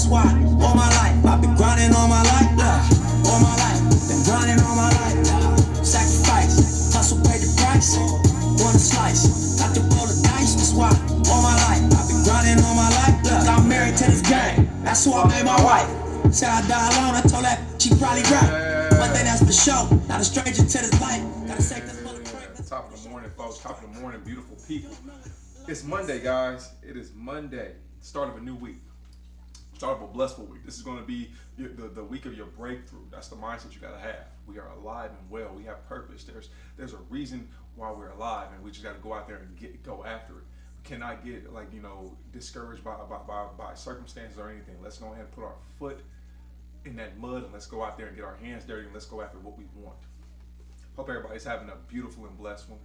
That's why all my life I've been grinding all my life. All my life, been grinding all my life. Sacrifice, hustle, pay the price. Want a slice, got to roll the dice. That's why all my life I've been grinding all my life. Look, I'm married to this game. That's who I made my wife. Said I die alone, I told that she probably right. One thing that's for sure, not a stranger to this life. Gotta say this motherfucker. Top of the morning, folks. Top of the morning, beautiful people. It's Monday, guys. It is Monday. Start of a new week. Start of a blissful week. This is going to be the week of your breakthrough. That's the mindset you got to have. We are alive and well. We have purpose. There's a reason why we're alive, and we just got to go out there and go after it. We cannot get discouraged by circumstances or anything. Let's go ahead and put our foot in that mud and let's go out there and get our hands dirty and let's go after what we want. Hope everybody's having a beautiful and blessed one.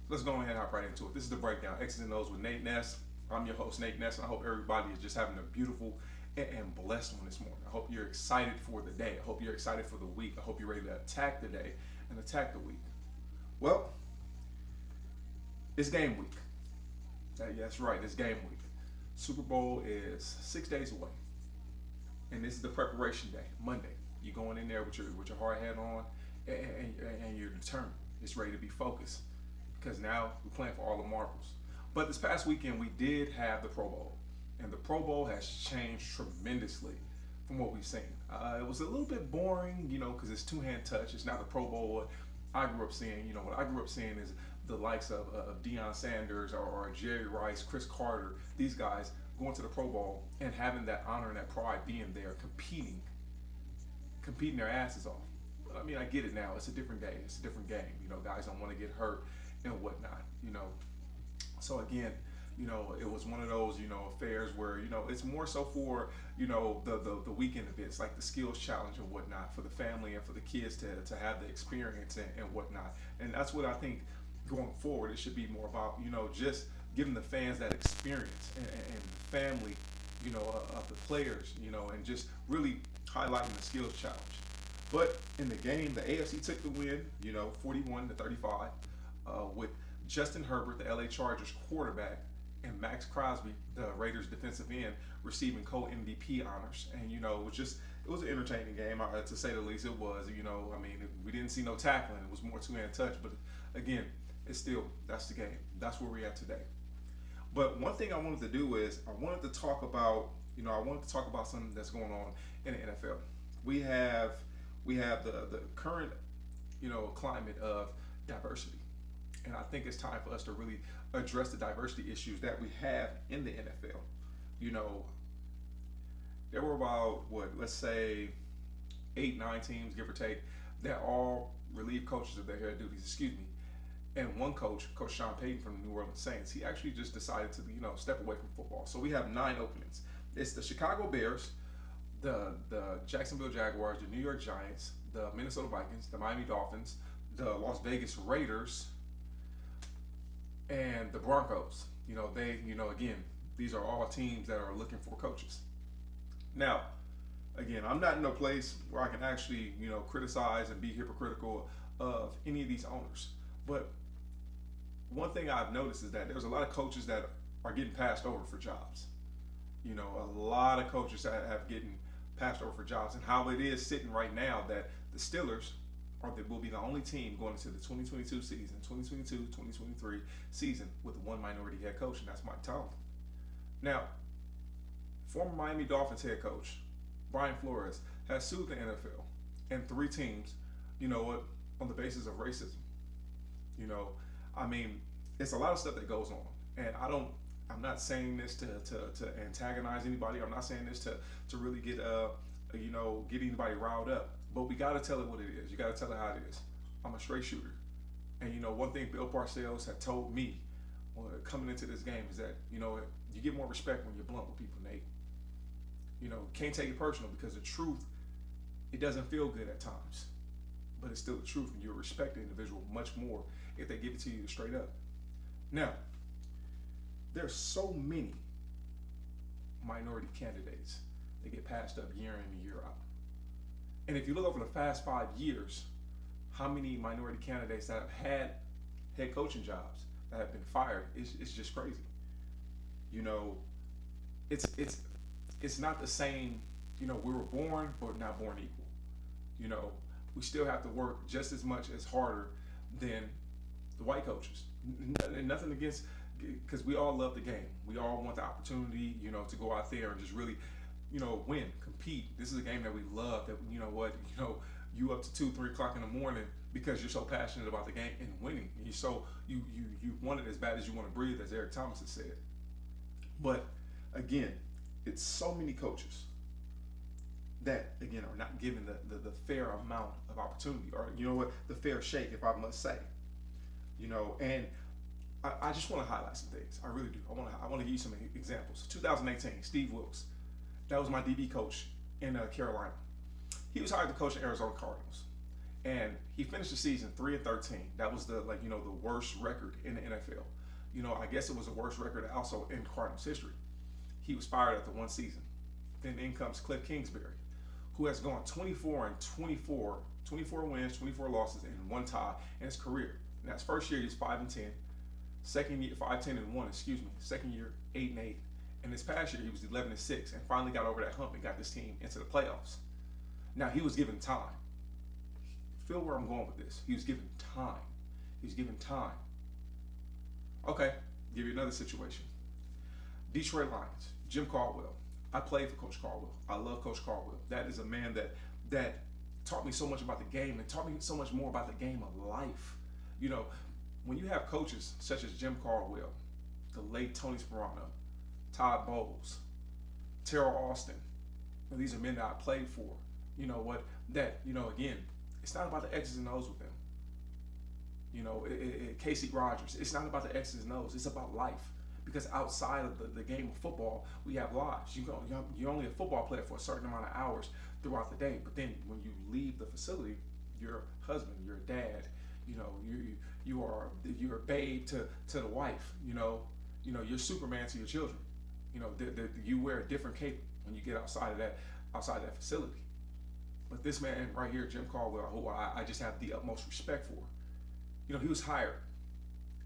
Let's go ahead and hop right into it. This is the breakdown, X's and O's with Nate Ness. I'm your host, Nate Ness, and I hope everybody is just having a beautiful and blessed one this morning. I hope you're excited for the day. I hope you're excited for the week. I hope you're ready to attack the day and attack the week. Well, it's game week. That's right, it's game week. Super Bowl is 6 days away. And this is the preparation day, Monday. You're going in there with your hard hat on and you're determined. It's ready to be focused because now we're playing for all the marbles. But this past weekend we did have the Pro Bowl, and the Pro Bowl has changed tremendously from what we've seen. It was a little bit boring, because it's two-hand touch. It's not the Pro Bowl what I grew up seeing. What I grew up seeing is the likes of Deion Sanders or Jerry Rice, Chris Carter, these guys going to the Pro Bowl and having that honor and that pride being there, competing their asses off. But I mean, I get it now. It's a different day. It's a different game. Guys don't want to get hurt and whatnot. So again, it was one of those, affairs where, it's more so for, the weekend events like the skills challenge and whatnot for the family and for the kids to have the experience and whatnot. And that's what I think going forward, it should be more about, just giving the fans that experience and family, of the players, and just really highlighting the skills challenge. But in the game, the AFC took the win, 41-35, with Justin Herbert, the LA Chargers quarterback, and Max Crosby, the Raiders defensive end, receiving co-MVP honors. And, it was an entertaining game, to say the least. It was, we didn't see no tackling. It was more two-hand touch. But again, that's the game. That's where we're at today. But one thing I wanted to do is I wanted to talk about something that's going on in the NFL. We have the current, climate of diversity. And I think it's time for us to really address the diversity issues that we have in the NFL. There were about, let's say 8-9 teams, give or take, that all relieved coaches of their head duties, And one coach, Coach Sean Payton from the New Orleans Saints, he actually just decided to, step away from football. So we have 9 openings. It's the Chicago Bears, the Jacksonville Jaguars, the New York Giants, the Minnesota Vikings, the Miami Dolphins, the Las Vegas Raiders, and the Broncos. Again, these are all teams that are looking for coaches. Now, again, I'm not in a place where I can actually, criticize and be hypocritical of any of these owners. But one thing I've noticed is that there's a lot of coaches that are getting passed over for jobs. A lot of coaches have getting passed over for jobs, and how it is sitting right now that the Steelers will be the only team going into the 2022 season, 2022-2023 season with one minority head coach, and that's Mike Tomlin. Now, former Miami Dolphins head coach Brian Flores has sued the NFL and 3 teams, on the basis of racism. It's a lot of stuff that goes on, and I'm not saying this to antagonize anybody. I'm not saying this to really get anybody riled up. But we got to tell it what it is. You got to tell it how it is. I'm a straight shooter. And one thing Bill Parcells had told me coming into this game is that, you get more respect when you're blunt with people, Nate. Can't take it personal because the truth, it doesn't feel good at times. But it's still the truth, and you'll respect the individual much more if they give it to you straight up. Now, there's so many minority candidates that get passed up year in and year out. And if you look over the past 5 years, how many minority candidates that have had head coaching jobs that have been fired, it's just crazy. It's not the same we were born, but not born equal. You know, we still have to work just as much as harder than the white coaches. And nothing against, because we all love the game. We all want the opportunity, to go out there and just really, win, compete. This is a game that we love. That you up to 2, 3 o'clock in the morning because you're so passionate about the game and winning. And you want it as bad as you want to breathe, as Eric Thomas has said. But again, it's so many coaches that again are not given the fair amount of opportunity, or the fair shake, if I must say. And I just want to highlight some things. I really do. I want to give you some examples. 2018, Steve Wilkes, that was my DB coach in Carolina. He was hired to coach the Arizona Cardinals, and he finished the season 3-13. That was the worst record in the NFL. I guess it was the worst record also in Cardinals history. He was fired after one season. Then in comes Cliff Kingsbury, who has gone 24-24, 24 wins, 24 losses, and one tie in his career. Now his first year he was 5-10. Second year 5-10-1. Second year 8-8. And this past year he was 11-6, and finally got over that hump and got this team into the playoffs. Now he was given time. Feel where I'm going with this. He was given time. Okay, give you another situation. Detroit Lions, Jim Caldwell. I played for Coach Caldwell. I love Coach Caldwell. That is a man that taught me so much about the game and taught me so much more about the game of life. When you have coaches such as Jim Caldwell, the late Tony Sperano, Todd Bowles, Terrell Austin, these are men that I played for. Again, it's not about the X's and O's with them. Casey Rogers, it's not about the X's and O's. It's about life. Because outside of the game of football, we have lives. You're only a football player for a certain amount of hours throughout the day. But then when you leave the facility, you're a husband, you're a dad. You're a babe to the wife. You're Superman to your children. You wear a different cape when you get outside that facility. But this man right here, Jim Caldwell, who I just have the utmost respect for. He was hired,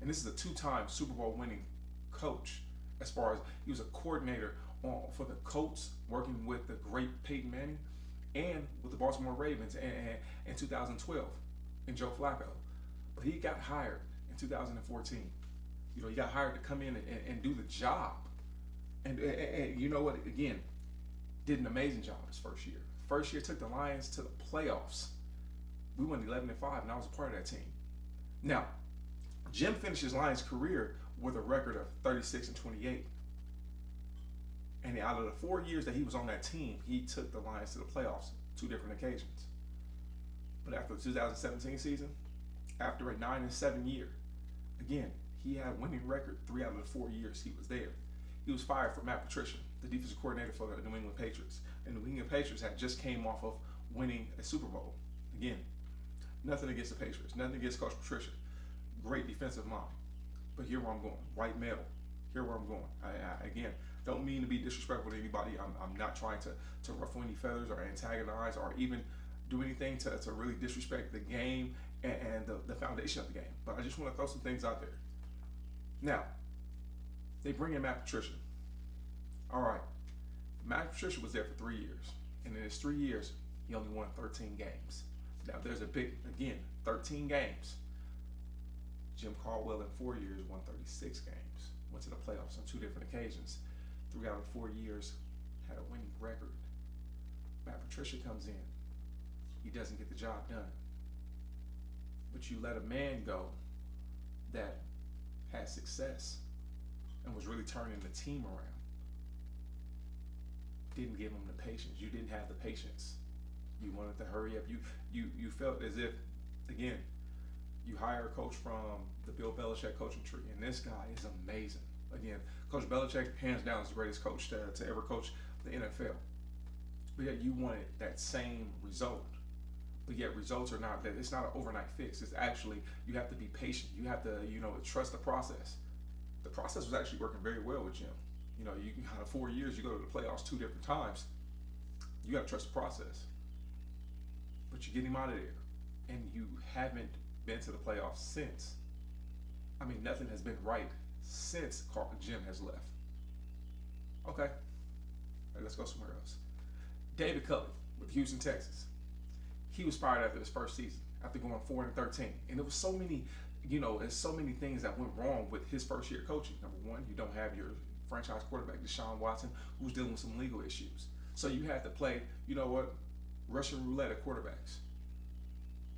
and this is a 2-time Super Bowl winning coach. As far as he was a coordinator for the Colts, working with the great Peyton Manning, and with the Baltimore Ravens in 2012, and Joe Flacco. But he got hired in 2014. He got hired to come in and do the job. And you know what? Again, did an amazing job his first year. First year took the Lions to the playoffs. We went 11-5, and I was a part of that team. Now, Jim finished his Lions career with a record of 36-28. And out of the 4 years that he was on that team, he took the Lions to the playoffs 2 different occasions. But after the 2017 season, after a 9-7 year, again, he had a winning record 3 out of the 4 years he was there. He was fired for Matt Patricia, the defensive coordinator for the New England Patriots. And the New England Patriots had just came off of winning a Super Bowl. Again, nothing against the Patriots, nothing against Coach Patricia. Great defensive mind. But here where I'm going, white male. Here where I'm going. I again, don't mean to be disrespectful to anybody. I'm not trying to ruffle any feathers or antagonize or even do anything to really disrespect the game and the foundation of the game. But I just want to throw some things out there. Now, they bring in Matt Patricia. All right. Matt Patricia was there for 3 years. And in his 3 years, he only won 13 games. Now, there's a big, again, 13 games. Jim Caldwell in 4 years won 36 games. Went to the playoffs on 2 different occasions. 3 out of 4 years had a winning record. Matt Patricia comes in. He doesn't get the job done. But you let a man go that had success and was really turning the team around. Didn't give him the patience. You didn't have the patience. You wanted to hurry up. You felt as if, again, you hire a coach from the Bill Belichick coaching tree, and this guy is amazing. Again, Coach Belichick, hands down, is the greatest coach to ever coach the NFL. But yet you wanted that same result. But yet results are not that. It's not an overnight fix. It's actually, you have to be patient. You have to, trust the process. The process was actually working very well with Jim. You out of 4 years, you go to the playoffs 2 different times. You got to trust the process. But you get him out of there, and you haven't been to the playoffs since. I mean, nothing has been right since Jim has left. Okay, let's go somewhere else. David Culley with Houston, Texas. He was fired after his first season, after going 4-13. And there was so many, there's so many things that went wrong with his first year coaching. Number one, you don't have your franchise quarterback, Deshaun Watson, who's dealing with some legal issues. So you had to play, Russian roulette at quarterbacks.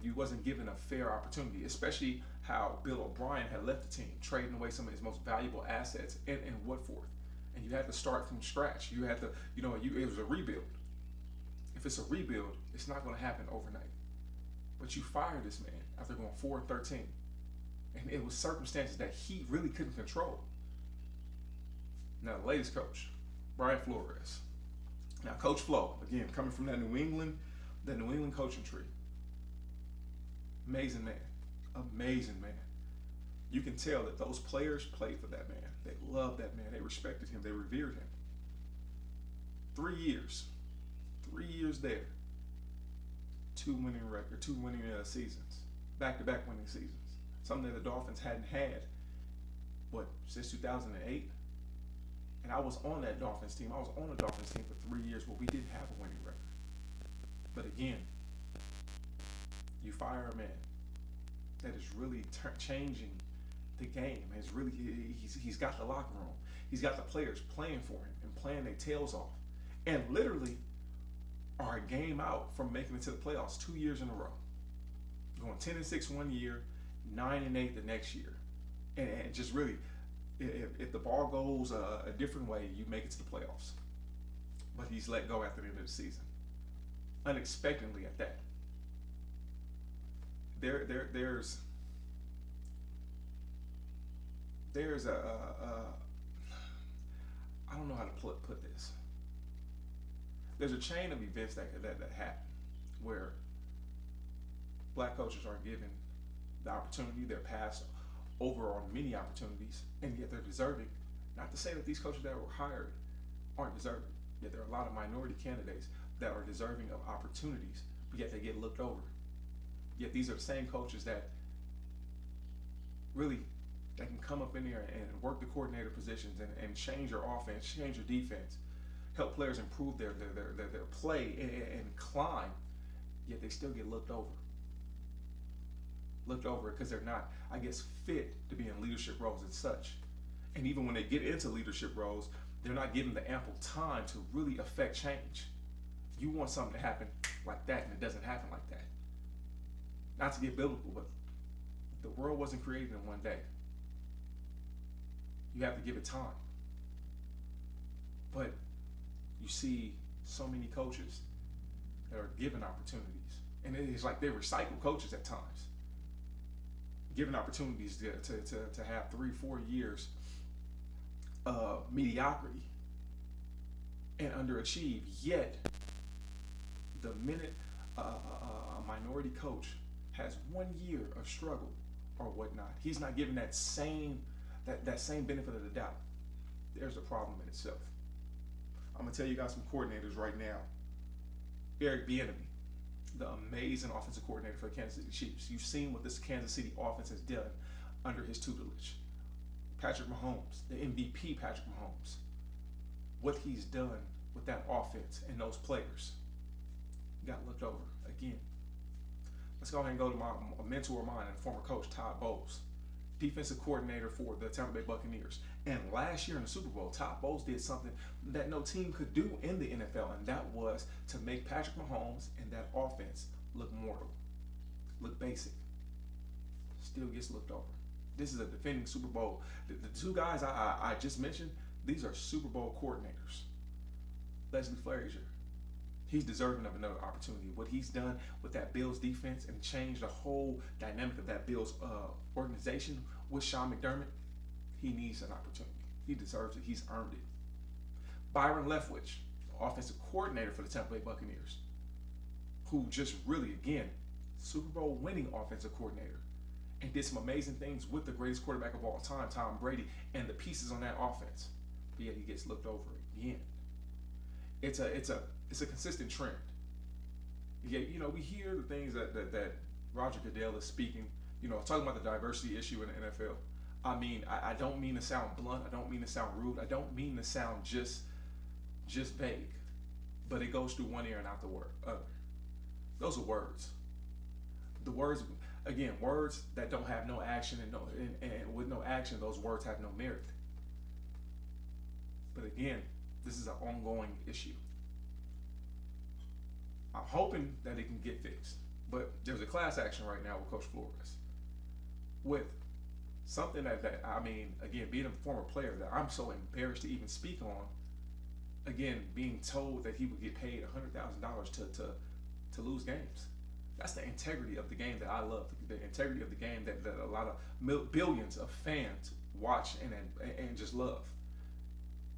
You wasn't given a fair opportunity, especially how Bill O'Brien had left the team, trading away some of his most valuable assets and Woodforth. And you had to start from scratch. You had to, it was a rebuild. If it's a rebuild, it's not going to happen overnight. But you fired this man after going 4-13. And it was circumstances that he really couldn't control. Now, the latest coach, Brian Flores. Now, Coach Flo, again, coming from that New England coaching tree. Amazing man. Amazing man. You can tell that those players played for that man. They loved that man. They respected him. They revered him. 3 years. 3 years there. 2 winning seasons. Back-to-back winning seasons. Something that the Dolphins hadn't had, since 2008? And I was on that Dolphins team. I was on the Dolphins team for 3 years where we didn't have a winning record. But again, you fire a man that is really changing the game. He's got the locker room. He's got the players playing for him and playing their tails off. And literally are a game out from making it to the playoffs 2 years in a row. Going 10-6 one year, 9-8 the next year. And just really, if the ball goes a different way, you make it to the playoffs. But he's let go after the end of the season. Unexpectedly at that. There's I don't know how to put this. There's a chain of events that happen where black coaches aren't given the opportunity. They're passed over on many opportunities, and yet they're deserving. Not to say that these coaches that were hired aren't deserving. Yet there are a lot of minority candidates that are deserving of opportunities, but yet they get looked over. Yet these are the same coaches that really that can come up in there and work the coordinator positions and change your offense, change your defense, help players improve their play and climb. Yet they still get looked over. Looked over because they're not, I guess, fit to be in leadership roles and such. And even when they get into leadership roles, they're not given the ample time to really affect change. You want something to happen like that, and it doesn't happen like that. Not to get biblical, but the world wasn't created in one day. You have to give it time. But you see so many coaches that are given opportunities. And it's like they recycle coaches at times. Given opportunities to have 3-4 years of mediocrity and underachieve. Yet, the minute a minority coach has 1 year of struggle or whatnot, he's not given that same benefit of the doubt. There's a problem in itself. I'm gonna tell you guys some coordinators right now. Eric Bieniemy, the amazing offensive coordinator for the Kansas City Chiefs. You've seen what this Kansas City offense has done under his tutelage. Patrick Mahomes, the MVP Patrick Mahomes, what he's done with that offense and those players. He got looked over again. Let's go ahead and go to a mentor of mine and former coach, Todd Bowles, defensive coordinator for the Tampa Bay Buccaneers. And last year in the Super Bowl, Todd Bowles did something that no team could do in the NFL, and that was to make Patrick Mahomes and that offense look mortal, look basic. Still gets looked over. This is a defending Super Bowl. The two guys I just mentioned, these are Super Bowl coordinators. Leslie Frazier, he's deserving of another opportunity. What he's done with that Bills defense and changed the whole dynamic of that Bills organization with Sean McDermott, he needs an opportunity. He deserves it. He's earned it. Byron Leftwich, offensive coordinator for the Tampa Bay Buccaneers, who just really, again, Super Bowl winning offensive coordinator, and did some amazing things with the greatest quarterback of all time, Tom Brady, and the pieces on that offense. But yet he gets looked over again. It's a consistent trend. Yeah, we hear the things that Roger Goodell is speaking, talking about the diversity issue in the NFL. I mean, I don't mean to sound blunt. I don't mean to sound rude. I don't mean to sound just vague. but it goes through one ear and out the other. Those are words. The words, again, words that don't have no action and with no action, those words have no merit. But again, this is an ongoing issue. I'm hoping that it can get fixed. But there's a class action right now with Coach Flores with something that I mean, again, being a former player that I'm so embarrassed to even speak on. Again, being told that he would get paid $100,000 to lose games. That's the integrity of the game that I love. The integrity of the game that a lot of billions of fans watch and just love.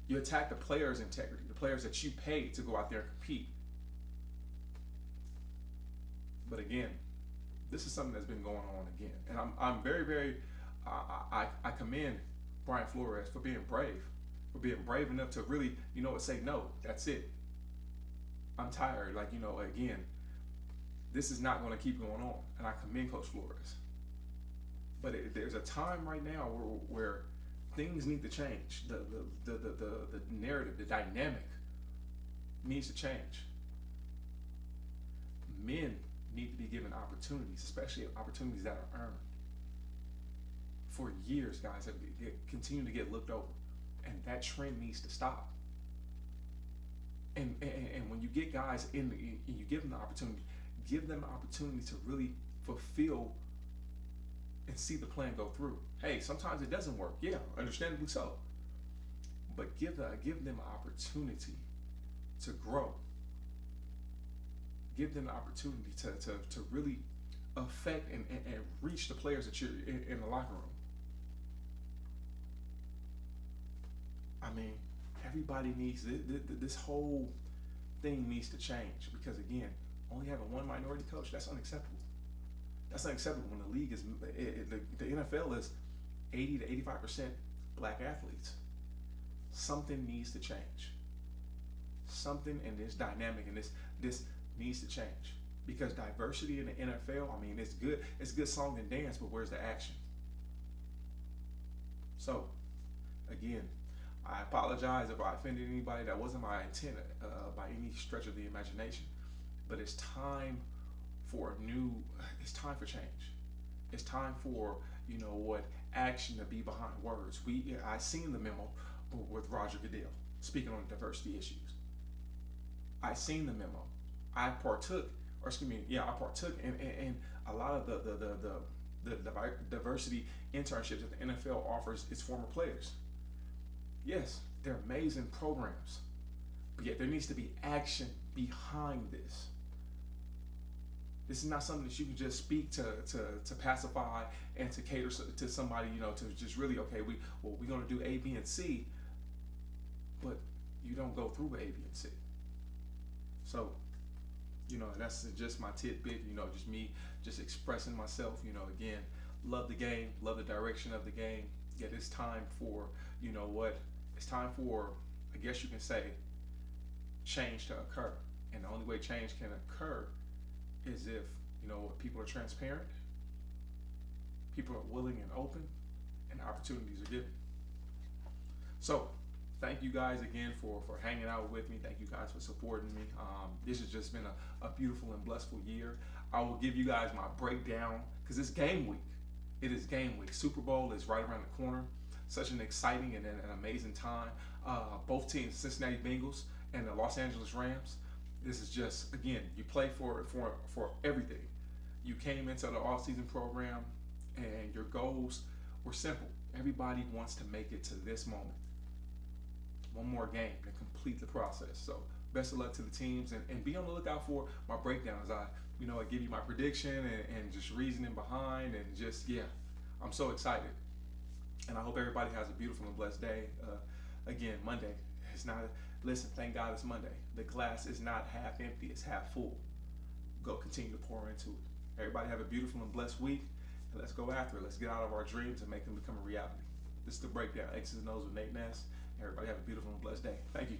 You attack the players' integrity, the players that you pay to go out there and compete. But again, this is something that's been going on again, and I'm very, very. I commend Brian Flores for being brave enough to really, say no. That's it. I'm tired. Again, this is not going to keep going on, and I commend Coach Flores. But there's a time right now where things need to change. The narrative, the dynamic needs to change. Men need to be given opportunities, especially opportunities that are earned. For years, guys have continued to get looked over, and that trend needs to stop. And when you get guys and you give them the opportunity, give them an opportunity to really fulfill and see the plan go through. Hey, sometimes it doesn't work. Yeah, understandably so. But give them an opportunity to grow. Give them the opportunity to really affect and reach the players that you're in the locker room. I mean, everybody needs this whole thing needs to change, because again, only having one minority coach, that's unacceptable. That's unacceptable when the league is the NFL is 80 to 85% black athletes. Something needs to change. Something in this dynamic and this needs to change, because diversity in the NFL, I mean, it's good song and dance, but where's the action? So again, I apologize if I offended anybody. That wasn't my intent by any stretch of the imagination. But it's time for it's time for change. It's time for, action to be behind words. I seen the memo with Roger Goodell speaking on diversity issues. I seen the memo. I partook in a lot of the diversity internships that the NFL offers its former players. Yes, they're amazing programs, but yet there needs to be action behind this. This is not something that you can just speak to pacify and to cater to somebody, to just really, okay, we're going to do A, B, and C, but you don't go through A, B, and C. So, that's just my tidbit, just me just expressing myself, again, love the game, love the direction of the game. Yet it's time for, it's time for, I guess you can say, change to occur. And the only way change can occur is if, people are transparent, people are willing and open, and opportunities are given. So, thank you guys again for hanging out with me. Thank you guys for supporting me. This has just been a beautiful and blissful year. I will give you guys my breakdown, because it's game week. It is game week. Super Bowl is right around the corner. Such an exciting and an amazing time. Both teams, Cincinnati Bengals and the Los Angeles Rams. This is just, again, you play for everything. You came into the off-season program and your goals were simple. Everybody wants to make it to this moment. One more game to complete the process. So best of luck to the teams, and be on the lookout for my breakdowns. I give you my prediction and just reasoning behind, and just, I'm so excited. And I hope everybody has a beautiful and blessed day. Again, Monday. Listen, thank God it's Monday. The glass is not half empty, it's half full. Go continue to pour into it. Everybody have a beautiful and blessed week, and let's go after it. Let's get out of our dreams and make them become a reality. This is The Breakdown, X's and O's with Nate Ness. Everybody have a beautiful and blessed day. Thank you.